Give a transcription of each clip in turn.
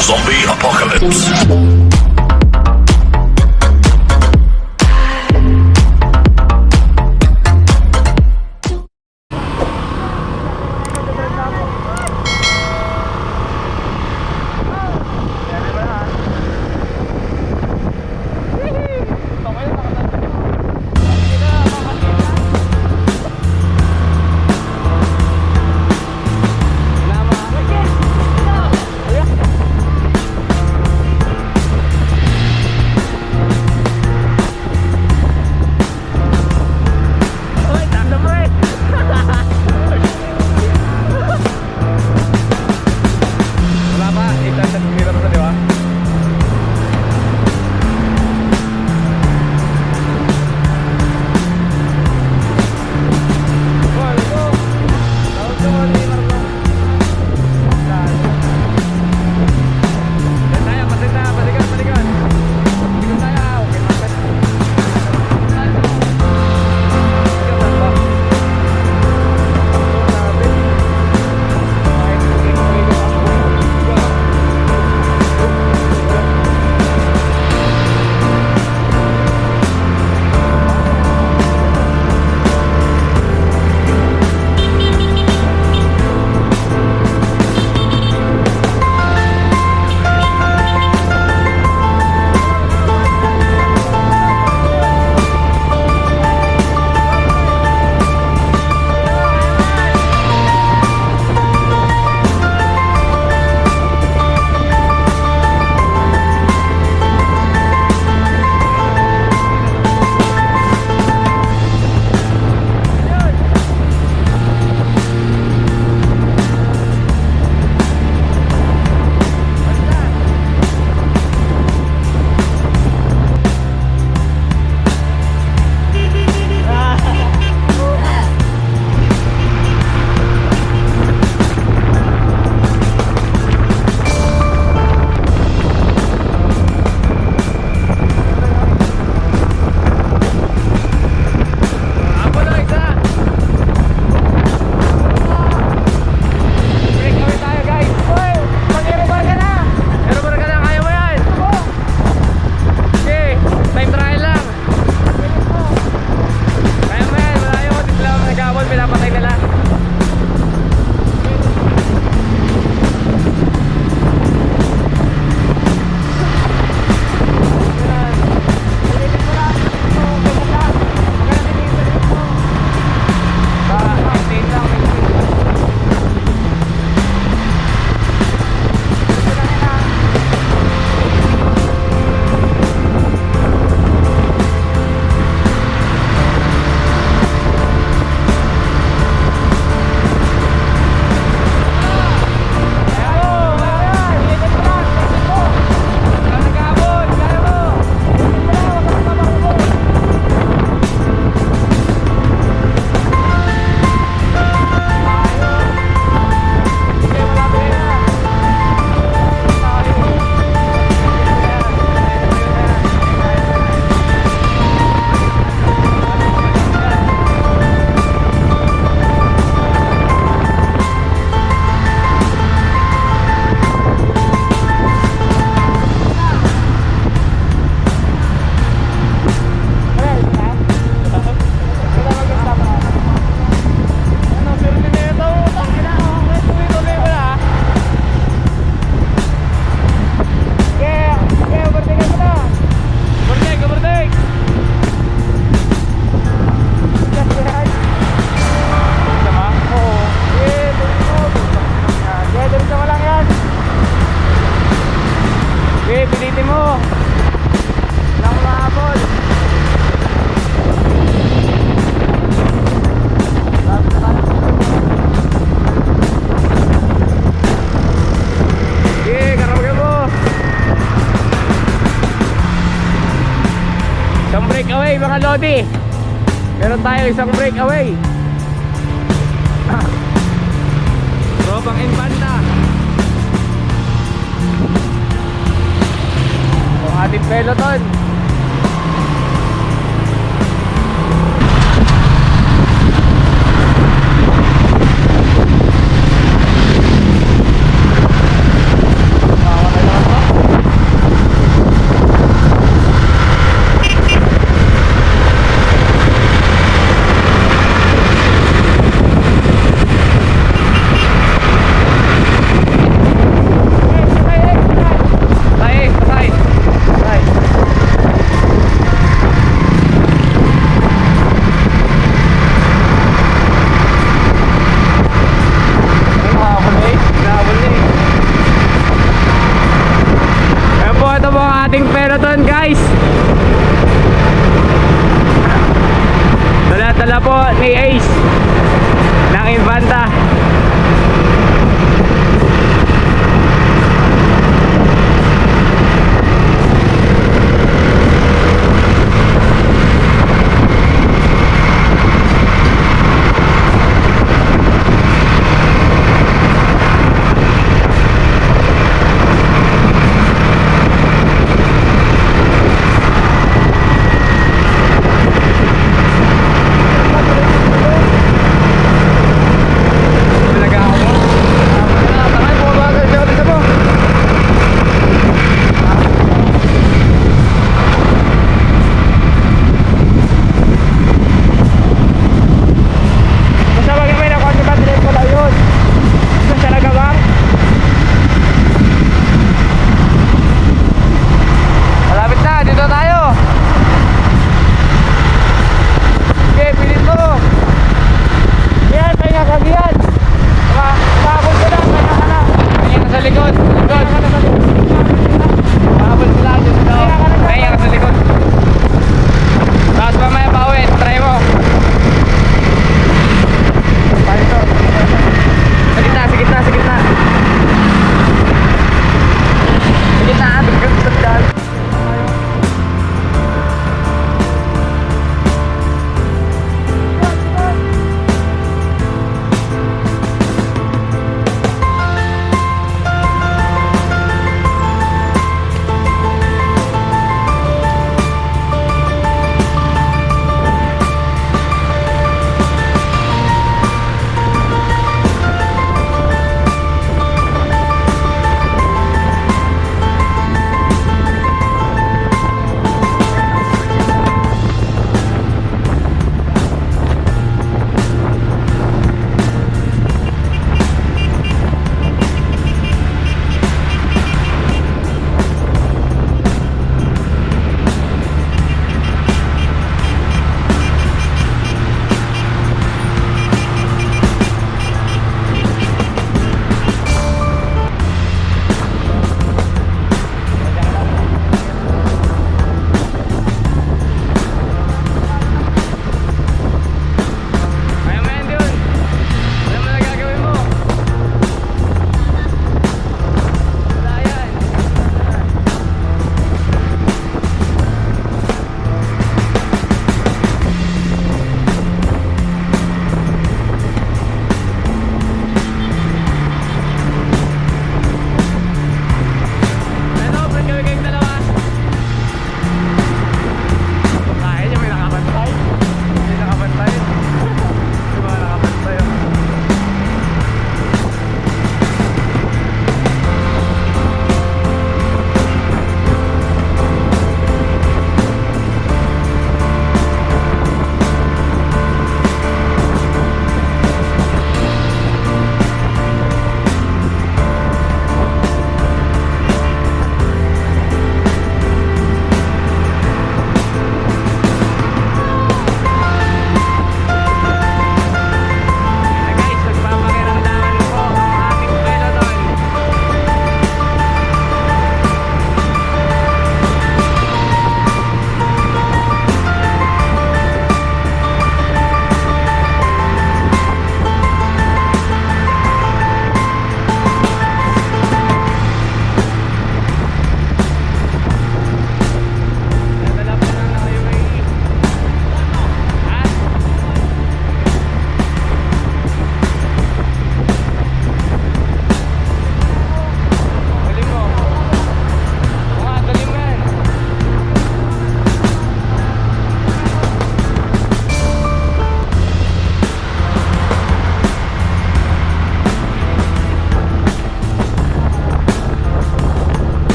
Zombie Apocalypse. Breakaway mga Lodi, meron tayo isang breakaway. Tropang Infanta, ang ating peloton. Bawa na lang dala po ni Ace ng Invanta.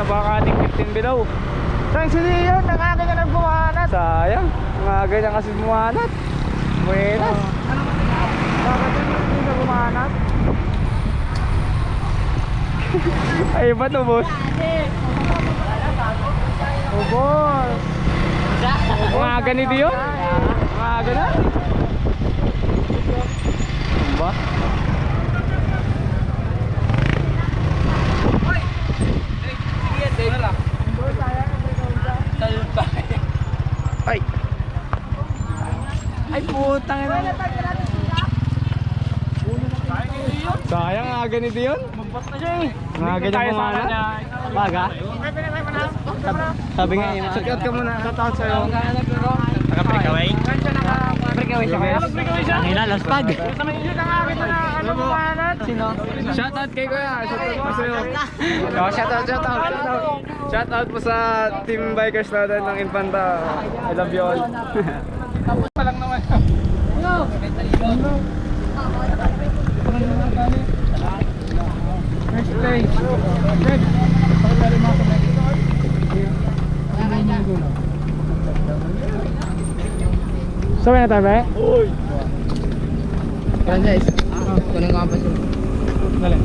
na baka ating 15 below. Thanks si Leon, nakakin na nagbumanat. Sayang, mga ganyan kasi bumanat. Buenas. Bakit hindi na bumanat? Ay, ba to, boss? Oh, boss. Mga ganito yun? Mga ganun? Ano ba? Ay! Ay, putang ina. Sayang, mga ganito yun? Mga ganyan bumanat? Baga? Sabi nga yung shout out ka muna. Shout out sa'yo. Naka-breakaway? Breakaway siya kaya? Ang inalaspag. Sino? Shout out kay Kuya. Shout out po sa'yo. Shout out. Shout out po sa team bikers natin ng Infanta. I love you all. Pa lang naman. Next place. Good. Sabay na tayo ba? Uy! Guys, kunin ko ang paso. Dali.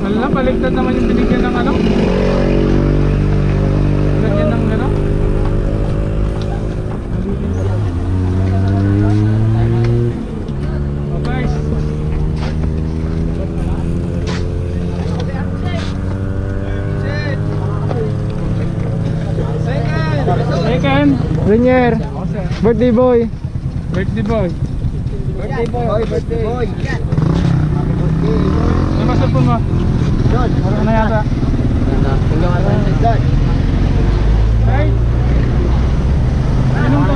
Wala, baligtad naman yung binigyan ng ano? Binigyan ng ano? Oh guys. Second. Renier, birthday boy. Birthday boy. Birthday boy. Birthday boy. Ano ba sabon mo? John, Ano yata? John. Hey! Anong to?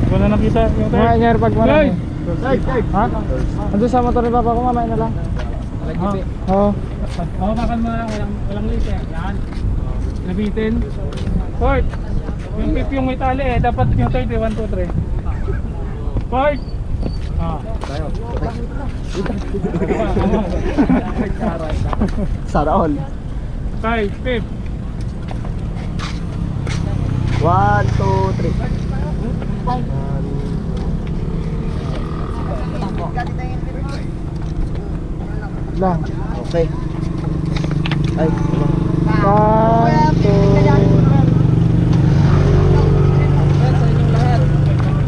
Wala na pisa yung tayo. Renier pag marami. Ha? Andun sa motor ni Papa ko, mamaya na lang. Oo. Oo, makan mo lang. Walang late eh. Yan. Nabitin. Port! Yung pip yung may tali eh. Dapat yung 30, 1, 2, 3. Port! Ah. Sana all. Five, pip. 1, 2, 3. Lang. Okay. Ay. 1, 2.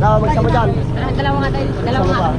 Daw magsama dyan. Dalawa nga tayo. Dalawa nga.